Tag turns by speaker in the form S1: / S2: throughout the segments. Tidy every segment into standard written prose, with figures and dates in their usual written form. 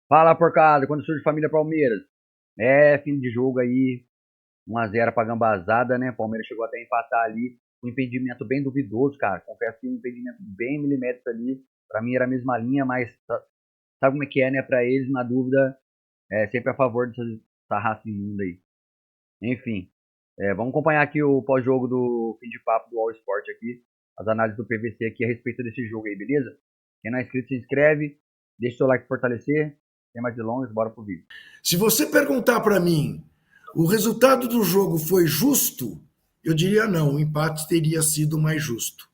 S1: Fala, porcada, quando surge família Palmeiras. Fim de jogo aí, 1-0 pra gambazada, né? Palmeiras chegou até a empatar ali, um impedimento bem duvidoso, cara. Confesso que um impedimento bem milimétrico ali. Pra mim era a mesma linha, mas sabe como é que é, né? Pra eles, na dúvida, é sempre a favor dessa raça imunda aí. Enfim, vamos acompanhar aqui o pós-jogo do fim de papo do All Sport aqui, as análises do PVC aqui a respeito desse jogo aí, beleza? Quem não é inscrito, se inscreve, deixa o seu like pra fortalecer. Sem mais delongas, bora pro vídeo.
S2: Se você perguntar para mim, o resultado do jogo foi justo? Eu diria não, o empate teria sido mais justo.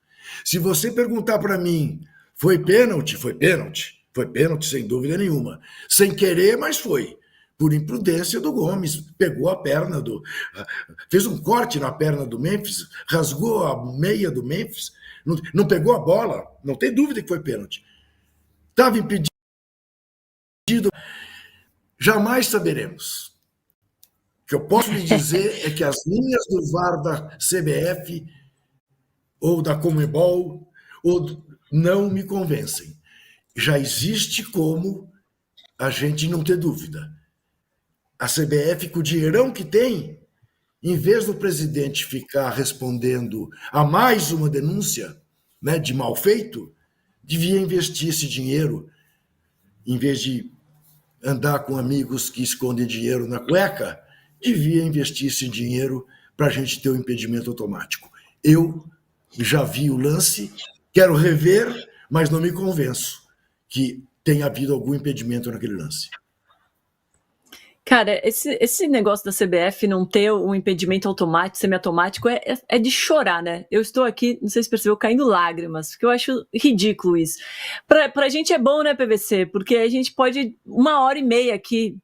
S2: Se você perguntar para mim, foi pênalti? Foi pênalti. Foi pênalti, sem dúvida nenhuma. Sem querer, mas foi. Por imprudência do Gomes, pegou a perna do. Fez um corte na perna do Memphis, rasgou a meia do Memphis, não pegou a bola, não tem dúvida que foi pênalti. Estava impedido. Jamais saberemos. O que eu posso lhe dizer é que as linhas do VAR da CBF ou da Conmebol não me convencem. Já existe como a gente não ter dúvida. A CBF, com o dinheirão que tem, em vez do presidente ficar respondendo a mais uma denúncia, né, de mal feito, devia investir esse dinheiro, em vez de andar com amigos que escondem dinheiro na cueca, devia investir esse dinheiro para a gente ter o impedimento automático. Eu já vi o lance, quero rever, mas não me convenço que tenha havido algum impedimento naquele lance.
S3: Cara, esse negócio da CBF não ter um impedimento automático, semiautomático, é de chorar, né? Eu estou aqui, não sei se percebeu, caindo lágrimas, porque eu acho ridículo isso. Pra gente é bom, né, PVC? Porque a gente pode 1h30 aqui,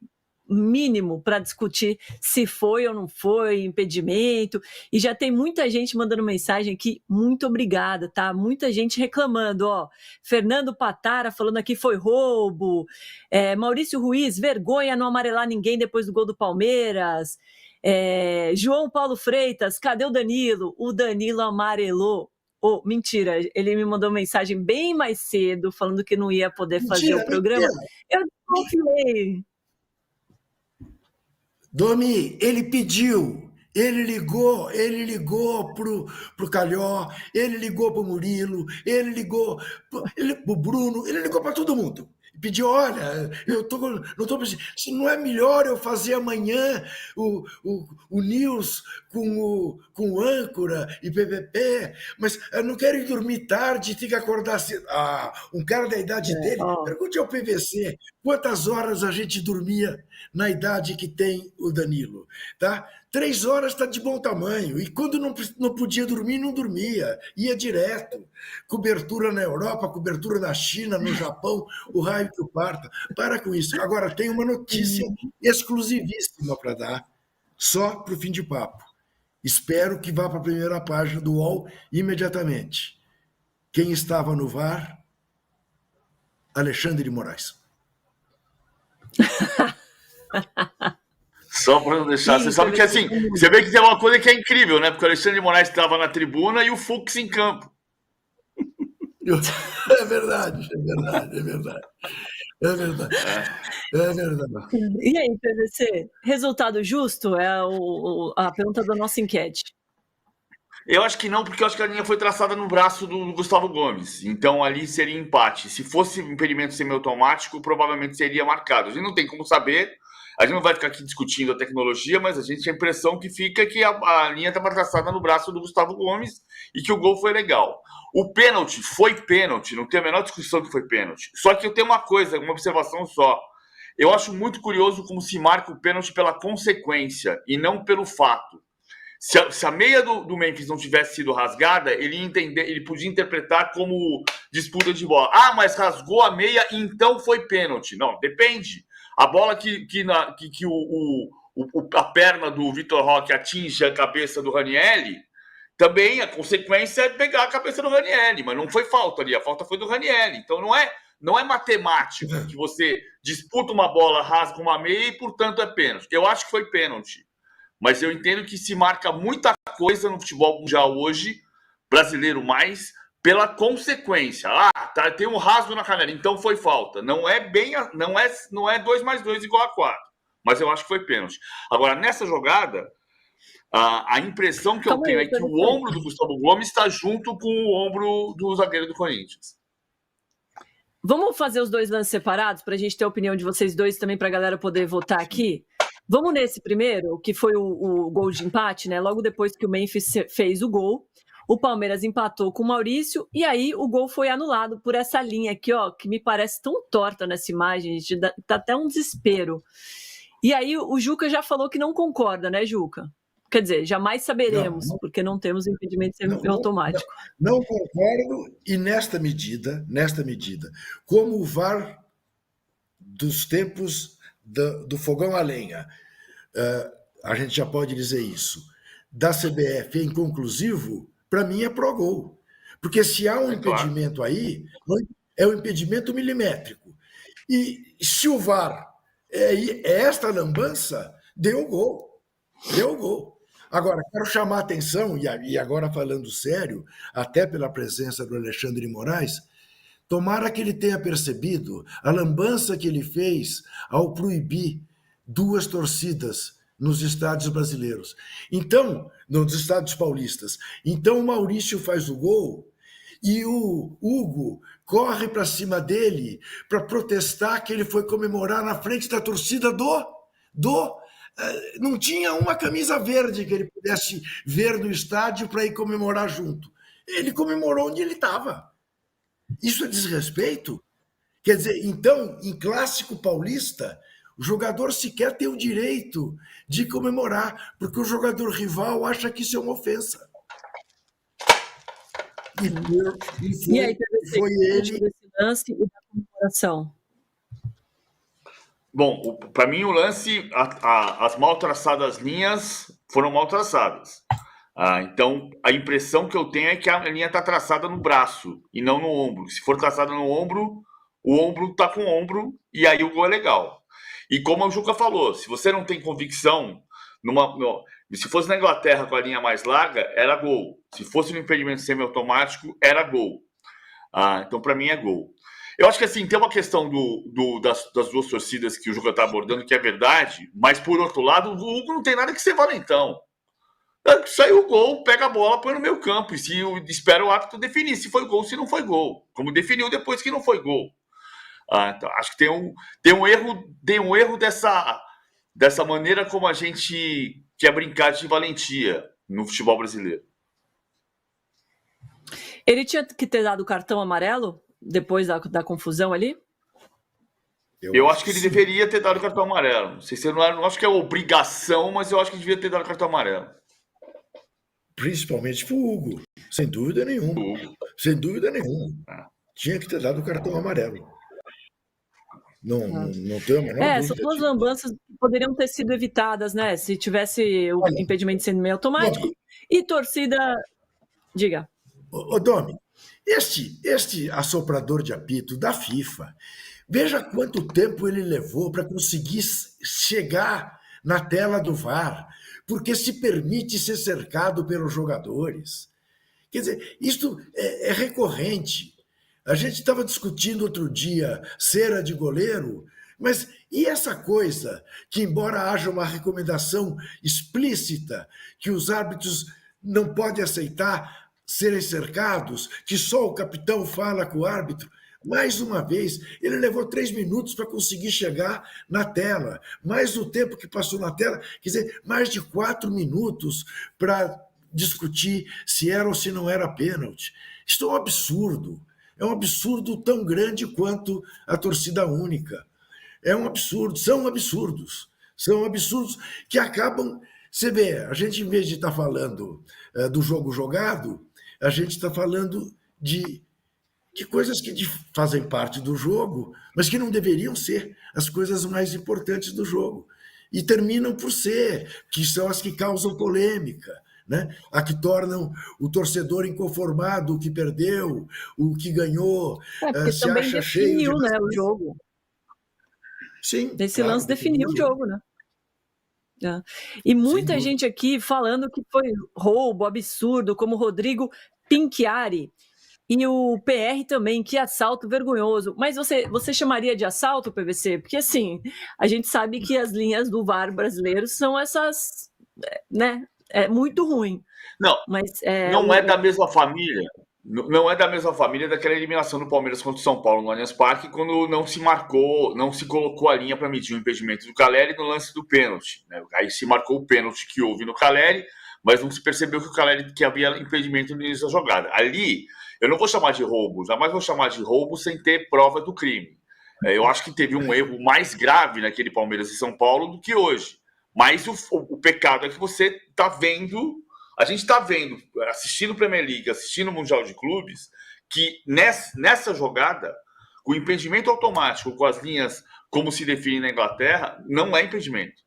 S3: mínimo, para discutir se foi ou não foi impedimento, e já tem muita gente mandando mensagem aqui, muito obrigada, tá? Muita gente reclamando, ó, Fernando Patara falando aqui foi roubo, Maurício Ruiz, vergonha não amarelar ninguém depois do gol do Palmeiras, João Paulo Freitas, cadê o Danilo? O Danilo amarelou. Oh, mentira, ele me mandou mensagem bem mais cedo, falando que não ia poder fazer o programa. Eu desconfiei.
S2: Domi, ele pediu, ele ligou pro Calhó, ele ligou pro Murilo, ele ligou pro Bruno, ele ligou para todo mundo. Pediu, olha, não tô pensando, se não é melhor eu fazer amanhã o News com o âncora e PPP, mas eu não quero ir dormir tarde, tem que acordar cedo. Ah, um cara da idade dele, pergunte ao PVC quantas horas a gente dormia na idade que tem o Danilo, tá? 3 horas está de bom tamanho, e quando não podia dormir, não dormia, ia direto. Cobertura na Europa, cobertura na China, no Japão, o raio que o parta. Para com isso. Agora, tem uma notícia exclusivíssima para dar, só para o fim de papo. Espero que vá para a primeira página do UOL imediatamente. Quem estava no VAR? Alexandre de Moraes.
S4: Só para não deixar. Você sabe que assim, você vê que tem uma coisa que é incrível, né? Porque o Alexandre de Moraes estava na tribuna e o Fux em campo.
S2: É verdade, é verdade, é verdade. É verdade. É verdade.
S3: E aí, PVC, resultado justo? É a pergunta da nossa enquete.
S4: Eu acho que não, porque eu acho que a linha foi traçada no braço do Gustavo Gomes. Então ali seria empate. Se fosse impedimento semiautomático, provavelmente seria marcado. A gente não tem como saber. A gente não vai ficar aqui discutindo a tecnologia, mas a gente tem a impressão que fica que a linha estava traçada no braço do Gustavo Gomes e que o gol foi legal. O pênalti foi pênalti, não tem a menor discussão que foi pênalti. Só que eu tenho uma coisa, uma observação só. Eu acho muito curioso como se marca o pênalti pela consequência e não pelo fato. Se a meia do Memphis não tivesse sido rasgada, ele podia interpretar como disputa de bola. Ah, mas rasgou a meia, então foi pênalti. Não, depende. A bola que a perna do Vitor Roque atinge a cabeça do Ranieri, também a consequência é pegar a cabeça do Ranieri, mas não foi falta ali, a falta foi do Ranieri. Então não é matemático que você disputa uma bola, rasga uma meia e, portanto, é pênalti. Eu acho que foi pênalti. Mas eu entendo que se marca muita coisa no futebol mundial hoje, brasileiro mais, pela consequência. Ah, tem um rasgo na canela, então foi falta. Não é 2+2 igual a 4. Mas eu acho que foi pênalti. Agora, nessa jogada, a impressão que eu tenho é que o ombro do Gustavo Gomes está junto com o ombro do zagueiro do Corinthians.
S3: Vamos fazer os dois lances separados para a gente ter a opinião de vocês dois também para a galera poder votar aqui? Vamos nesse primeiro, que foi o gol de empate, né? Logo depois que o Memphis fez o gol, o Palmeiras empatou com o Maurício e aí o gol foi anulado por essa linha aqui, ó, que me parece tão torta nessa imagem, gente, tá até um desespero. E aí o Juca já falou que não concorda, né, Juca? Quer dizer, jamais saberemos, porque não temos impedimento automático.
S2: Não concordo, e nesta medida, como o VAR dos tempos do fogão a lenha, a gente já pode dizer isso, da CBF é inconclusivo, para mim é pró-gol. Porque se há um impedimento aí, é um impedimento milimétrico. E se o VAR é esta lambança, deu gol. Agora, quero chamar a atenção, e agora falando sério, até pela presença do Alexandre de Moraes, tomara que ele tenha percebido a lambança que ele fez ao proibir 2 torcidas nos estádios brasileiros. Então, nos estádios paulistas. Então, o Maurício faz o gol e o Hugo corre para cima dele para protestar que ele foi comemorar na frente da torcida não tinha uma camisa verde que ele pudesse ver no estádio para ir comemorar junto. Ele comemorou onde ele estava. Isso é desrespeito? Quer dizer, então, em clássico paulista, o jogador sequer tem o direito de comemorar, porque o jogador rival acha que isso é uma ofensa.
S3: E aí, foi ele desse lance e da comemoração.
S4: Bom, para mim o lance, as mal traçadas linhas foram mal traçadas. Então, a impressão que eu tenho é que a linha está traçada no braço e não no ombro. Se for traçada no ombro, o ombro está com o ombro e aí o gol é legal. E como o Juca falou, se você não tem convicção, se fosse na Inglaterra com a linha mais larga, era gol. Se fosse no impedimento semiautomático, era gol. Então, para mim, é gol. Eu acho que assim, tem uma questão das 2 torcidas que o Juca está abordando, que é verdade, mas por outro lado, o Hugo não tem nada que ser valentão. Saiu o gol, pega a bola, põe no meio campo, e espera o árbitro definir se foi gol, se não foi gol. Como definiu depois que não foi gol. Então, acho que tem um erro dessa maneira como a gente quer brincar de valentia no futebol brasileiro.
S3: Ele tinha que ter dado o cartão amarelo depois da confusão ali?
S4: Eu acho que ele deveria ter dado o cartão amarelo. Não sei se não acho que é obrigação, mas eu acho que devia ter dado o cartão amarelo.
S2: Principalmente para o Hugo, sem dúvida nenhuma. Sem dúvida nenhuma. Tinha que ter dado o cartão amarelo. Não tem a menor dúvida.
S3: São 2 lambanças que poderiam ter sido evitadas, né? Se tivesse o impedimento sendo meio automático. E torcida... Diga.
S2: Ô, Domi, este assoprador de apito da FIFA, veja quanto tempo ele levou para conseguir chegar na tela do VAR, porque se permite ser cercado pelos jogadores. Quer dizer, isto é recorrente. A gente estava discutindo outro dia cera de goleiro, mas e essa coisa que, embora haja uma recomendação explícita que os árbitros não podem aceitar serem cercados, que só o capitão fala com o árbitro, mais uma vez, ele levou 3 minutos para conseguir chegar na tela, mais o tempo que passou na tela, quer dizer, mais de 4 minutos para discutir se era ou se não era pênalti. Isto é um absurdo tão grande quanto a torcida única. É um absurdo, são absurdos que acabam... Você vê, a gente, em vez de estar falando do jogo jogado, a gente está falando de coisas que fazem parte do jogo, mas que não deveriam ser as coisas mais importantes do jogo. E terminam por ser, que são as que causam polêmica, né? A que tornam o torcedor inconformado, o que perdeu, o que ganhou,
S3: porque
S2: se
S3: também
S2: acha cheio
S3: definiu, né, o jogo.
S2: Sim,
S3: Esse lance definiu o jogo, né? E muita gente aqui falando que foi roubo, absurdo, como o Rodrigo Pinchiari. E o PR também, que assalto vergonhoso. Mas você chamaria de assalto, PVC? Porque, assim, a gente sabe que as linhas do VAR brasileiro são essas, né? É muito ruim.
S4: Não,
S3: Mas
S4: não é da mesma família. Não é da mesma família daquela eliminação do Palmeiras contra o São Paulo no Allianz Parque, quando não se marcou, não se colocou a linha para medir o impedimento do Caleri no lance do pênalti, né? Aí se marcou o pênalti que houve no Caleri, mas não se percebeu que o Caleri que havia impedimento no início da jogada. Ali, eu não vou chamar de roubo, jamais vou chamar de roubo sem ter prova do crime. Eu acho que teve um erro mais grave naquele Palmeiras e São Paulo do que hoje. Mas o pecado é que você está vendo. A gente está vendo, assistindo Premier League, assistindo o Mundial de Clubes, que nessa jogada, o impedimento automático com as linhas como se define na Inglaterra, não é impedimento.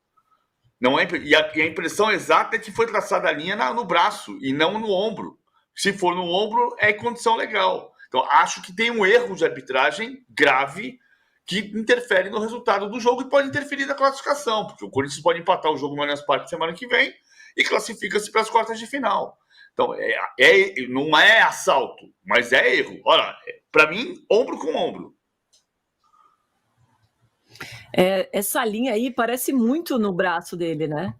S4: Não é, e a impressão exata é que foi traçada a linha no braço e não no ombro. Se for no ombro, é condição legal. Então, acho que tem um erro de arbitragem grave que interfere no resultado do jogo e pode interferir na classificação, porque o Corinthians pode empatar o jogo no Allianz Parque semana que vem e classifica-se para as quartas de final. Então, não é assalto, mas é erro. Olha, para mim, ombro com ombro.
S3: Essa linha aí parece muito no braço dele, né?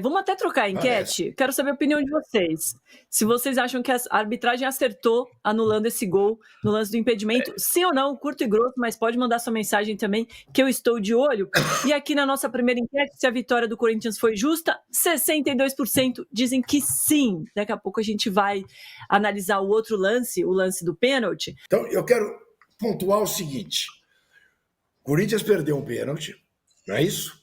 S3: Vamos até trocar a enquete. Quero saber a opinião de vocês. Se vocês acham que a arbitragem acertou anulando esse gol no lance do impedimento, sim ou não, curto e grosso, mas pode mandar sua mensagem também, que eu estou de olho. E aqui na nossa primeira enquete, se a vitória do Corinthians foi justa, 62% dizem que sim. Daqui a pouco a gente vai analisar o outro lance, o lance do pênalti.
S2: Então, eu quero pontuar o seguinte. O Corinthians perdeu um pênalti, não é isso?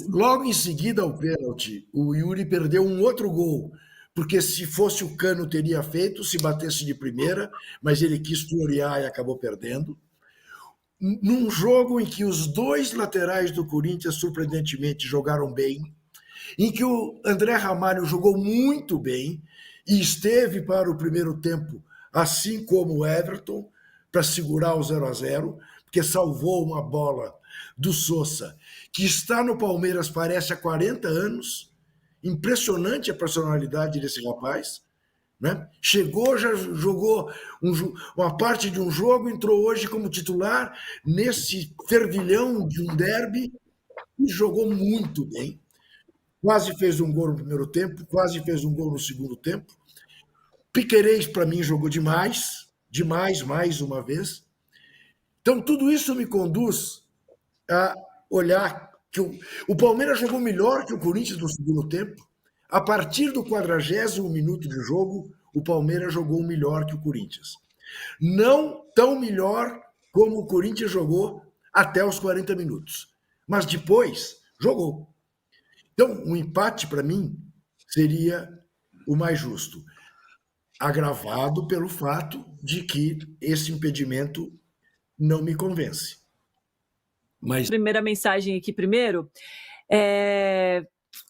S2: Logo em seguida ao pênalti, o Yuri perdeu um outro gol, porque se fosse o Cano teria feito, se batesse de primeira, mas ele quis florear e acabou perdendo. Num jogo em que os dois laterais do Corinthians, surpreendentemente, jogaram bem, em que o André Ramalho jogou muito bem e esteve para o primeiro tempo, assim como o Everton, para segurar o 0-0, porque salvou uma bola do Sousa, que está no Palmeiras parece há 40 anos. Impressionante a personalidade desse rapaz, né? Chegou, já jogou uma parte de um jogo, entrou hoje como titular nesse fervilhão de um derby e jogou muito bem. Quase fez um gol no primeiro tempo, quase fez um gol no segundo tempo. Piquerez, para mim, jogou demais, mais uma vez. Então, tudo isso me conduz a olhar que o Palmeiras jogou melhor que o Corinthians no segundo tempo. A partir do 40º minuto de jogo, o Palmeiras jogou melhor que o Corinthians. Não tão melhor como o Corinthians jogou até os 40 minutos, mas depois jogou. Então, um empate, para mim, seria o mais justo, agravado pelo fato de que esse impedimento não me convence. Mas...
S3: Primeira mensagem aqui primeiro.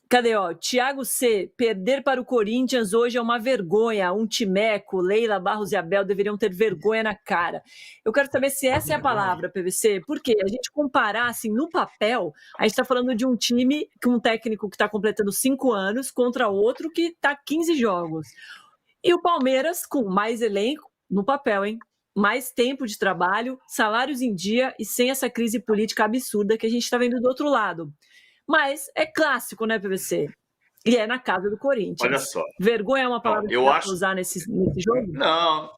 S3: Cadê, ó? Thiago C. Perder para o Corinthians hoje é uma vergonha. Um timeco, Leila, Barros e Abel deveriam ter vergonha na cara. Eu quero saber se essa é a palavra, PVC. Porque a gente comparar, assim, no papel, a gente está falando de um time com um técnico que está completando 5 anos contra outro que está 15 jogos. E o Palmeiras com mais elenco, no papel, hein? Mais tempo de trabalho, salários em dia e sem essa crise política absurda que a gente está vendo do outro lado. Mas é clássico, né, PVC? E é na casa do Corinthians.
S4: Olha só.
S3: Vergonha é uma palavra que dá para usar nesse jogo?
S4: Não,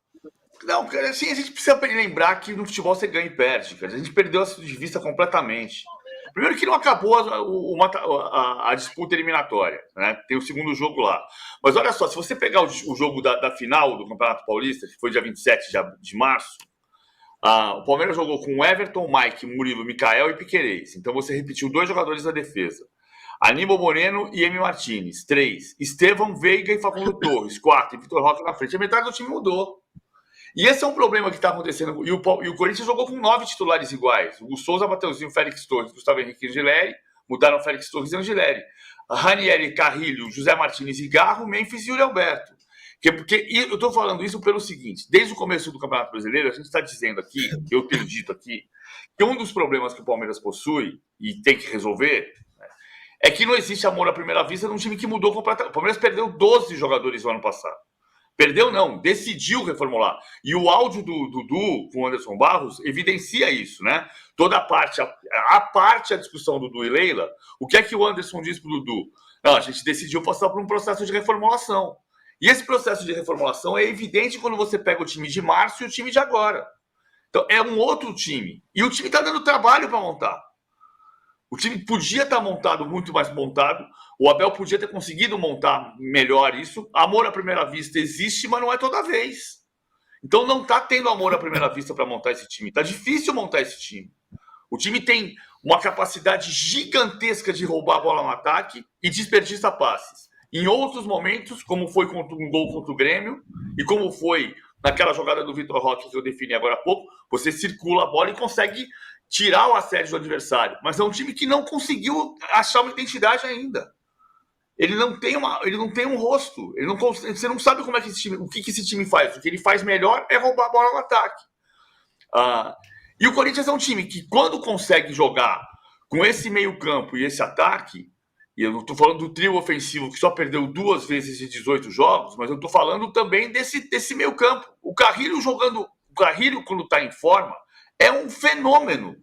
S4: assim, a gente precisa lembrar que no futebol você ganha e perde, cara. A gente perdeu isso de vista completamente. Primeiro que não acabou a disputa eliminatória, né? Tem o segundo jogo lá. Mas olha só, se você pegar o jogo da final do Campeonato Paulista, que foi dia 27 de março, o Palmeiras jogou com Everton, Mike, Murilo, Mikael e Piquerez. Então você repetiu 2 jogadores da defesa. Aníbal Moreno e Emi Martinez, 3. Estevão, Veiga e Facundo Torres, 4. E Vitor Roque na frente. A metade do time mudou. E esse é um problema que está acontecendo. E o Corinthians jogou com 9 titulares iguais. O Souza, Mateuzinho, Félix Torres, Gustavo Henrique e Angileri. Mudaram Félix Torres e Angileri. Ranieri, Carrilho, José Martins e Garro, Memphis e Yuri Alberto. Porque eu estou falando isso pelo seguinte. Desde o começo do Campeonato Brasileiro, a gente está dizendo aqui, eu tenho dito aqui, que um dos problemas que o Palmeiras possui e tem que resolver, né, é que não existe amor à primeira vista num time que mudou completamente. O Palmeiras perdeu 12 jogadores no ano passado. Perdeu não, decidiu reformular. E o áudio do Dudu com o Anderson Barros evidencia isso, né? Toda a discussão do Dudu e Leila, o que é que o Anderson diz pro Dudu? Não, a gente decidiu passar por um processo de reformulação. E esse processo de reformulação é evidente quando você pega o time de março e o time de agora. Então, é um outro time. E o time está dando trabalho para montar. O time podia estar montado, muito mais montado. O Abel podia ter conseguido montar melhor isso. Amor à primeira vista existe, mas não é toda vez. Então não está tendo amor à primeira vista para montar esse time. Está difícil montar esse time. O time tem uma capacidade gigantesca de roubar a bola no ataque e desperdiça passes. Em outros momentos, como foi contra um gol contra o Grêmio e como foi naquela jogada do Vitor Roque que eu defini agora há pouco, você circula a bola e consegue tirar o assédio do adversário. Mas é um time que não conseguiu achar uma identidade ainda. Ele não tem um rosto. Você não sabe como é que o que esse time faz. O que ele faz melhor é roubar a bola no ataque. E o Corinthians é um time que, quando consegue jogar com esse meio-campo e esse ataque, e eu não estou falando do trio ofensivo que só perdeu 2 vezes em 18 jogos, mas eu estou falando também desse meio-campo. O Carrilho, quando está em forma, é um fenômeno.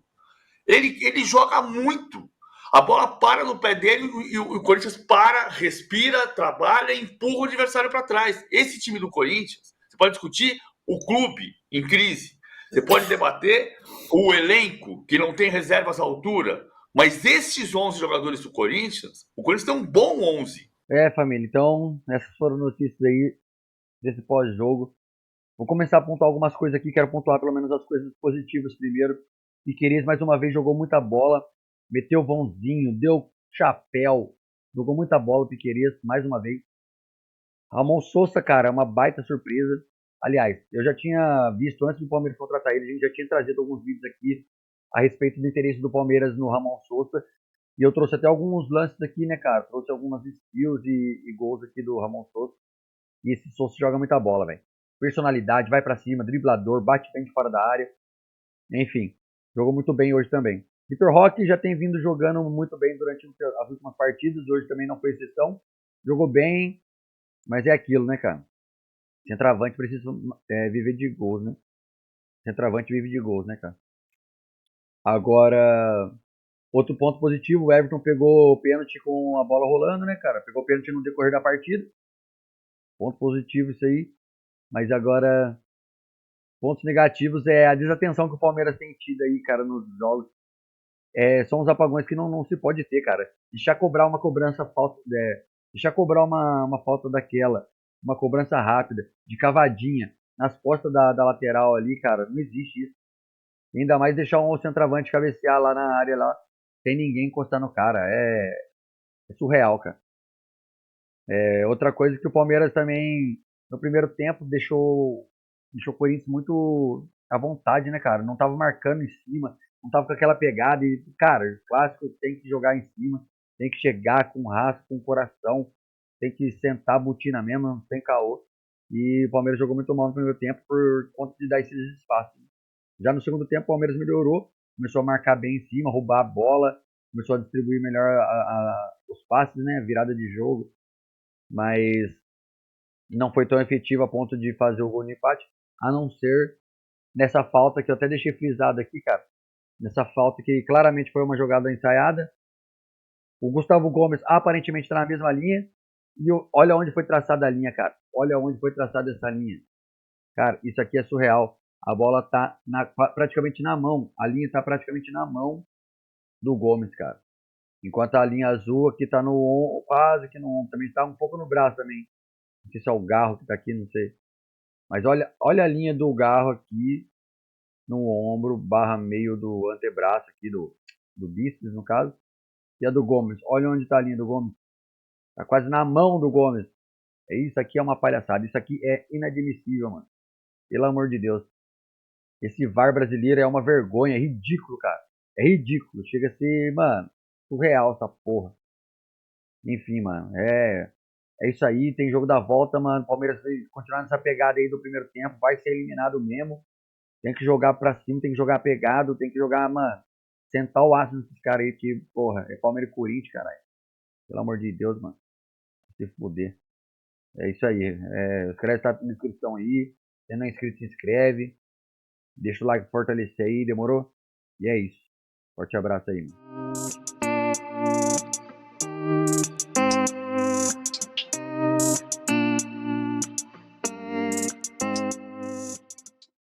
S4: Ele joga muito. A bola para no pé dele e o Corinthians para, respira, trabalha e empurra o adversário para trás. Esse time do Corinthians, você pode discutir o clube em crise, você pode debater o elenco que não tem reservas à altura, mas esses 11 jogadores do Corinthians, o Corinthians tem um bom 11.
S1: Família, então essas foram notícias aí desse pós-jogo. Vou começar a pontuar algumas coisas aqui, quero pontuar pelo menos as coisas positivas primeiro. Piquerez mais uma vez jogou muita bola, meteu vãozinho, deu chapéu, jogou muita bola o Piquerez mais uma vez. Ramon Sousa, cara, é uma baita surpresa. Aliás, eu já tinha visto antes do Palmeiras contratar ele, a gente já tinha trazido alguns vídeos aqui a respeito do interesse do Palmeiras no Ramon Sousa. E eu trouxe até alguns lances aqui, né, cara? Trouxe algumas skills e gols aqui do Ramon Sousa. E esse Sousa joga muita bola, velho. Personalidade, vai pra cima, driblador, bate bem de fora da área. Enfim, jogou muito bem hoje também. Vitor Roque já tem vindo jogando muito bem durante as últimas partidas. Hoje também não foi exceção. Jogou bem, mas é aquilo, né, cara? Centroavante precisa viver de gols, né? Centroavante vive de gols, né, cara? Agora, outro ponto positivo, o Everton pegou o pênalti com a bola rolando, né, cara? Pegou o pênalti no decorrer da partida. Ponto positivo isso aí. Mas agora, pontos negativos é a desatenção que o Palmeiras tem tido aí, cara, nos jogos. São os apagões que não se pode ter, cara. Deixar cobrar uma cobrança falta, deixar cobrar uma falta daquela, uma cobrança rápida, de cavadinha, nas costas da lateral ali, cara, não existe isso. Ainda mais deixar um centroavante cabecear lá na área lá, sem ninguém encostar no cara. É surreal, cara. Outra coisa que o Palmeiras também, no primeiro tempo, deixou o Corinthians muito à vontade, né, cara? Não tava marcando em cima, não tava com aquela pegada. E, cara, o clássico tem que jogar em cima, tem que chegar com raça, com coração, tem que sentar a botina mesmo, não tem caô. E o Palmeiras jogou muito mal no primeiro tempo por conta de dar esses espaços. Já no segundo tempo, o Palmeiras melhorou, começou a marcar bem em cima, roubar a bola, começou a distribuir melhor os passes, né, virada de jogo. Mas não foi tão efetivo a ponto de fazer o gol de empate, a não ser nessa falta que eu até deixei frisado aqui, cara. Nessa falta que claramente foi uma jogada ensaiada. O Gustavo Gomes aparentemente está na mesma linha. E olha onde foi traçada a linha, cara. Olha onde foi traçada essa linha. Cara, isso aqui é surreal. A bola tá praticamente na mão. A linha tá praticamente na mão do Gomes, cara. Enquanto a linha azul aqui tá no ombro, quase que no ombro. Também tá um pouco no braço também. Não sei se é o Garro que tá aqui, não sei. Mas olha a linha do Garro aqui no ombro, barra meio do antebraço aqui, do bíceps, no caso. E a do Gomes. Olha onde tá a linha do Gomes. Tá quase na mão do Gomes. Isso aqui é uma palhaçada. Isso aqui é inadmissível, mano. Pelo amor de Deus. Esse VAR brasileiro é uma vergonha. É ridículo, cara. É ridículo. Chega a ser, mano, surreal essa porra. Enfim, mano. É isso aí. Tem jogo da volta, mano. Palmeiras vai continuar nessa pegada aí do primeiro tempo. Vai ser eliminado mesmo. Tem que jogar pra cima. Tem que jogar pegado. Tem que jogar, mano. Sentar o aço nesses caras aí. Que, porra, é Palmeiras e Corinthians, caralho. Pelo amor de Deus, mano. Se fuder. É isso aí. Escreve tá na inscrição aí. Se não é inscrito, se inscreve. Deixa o like pra fortalecer aí, demorou? E é isso. Forte abraço aí, mano.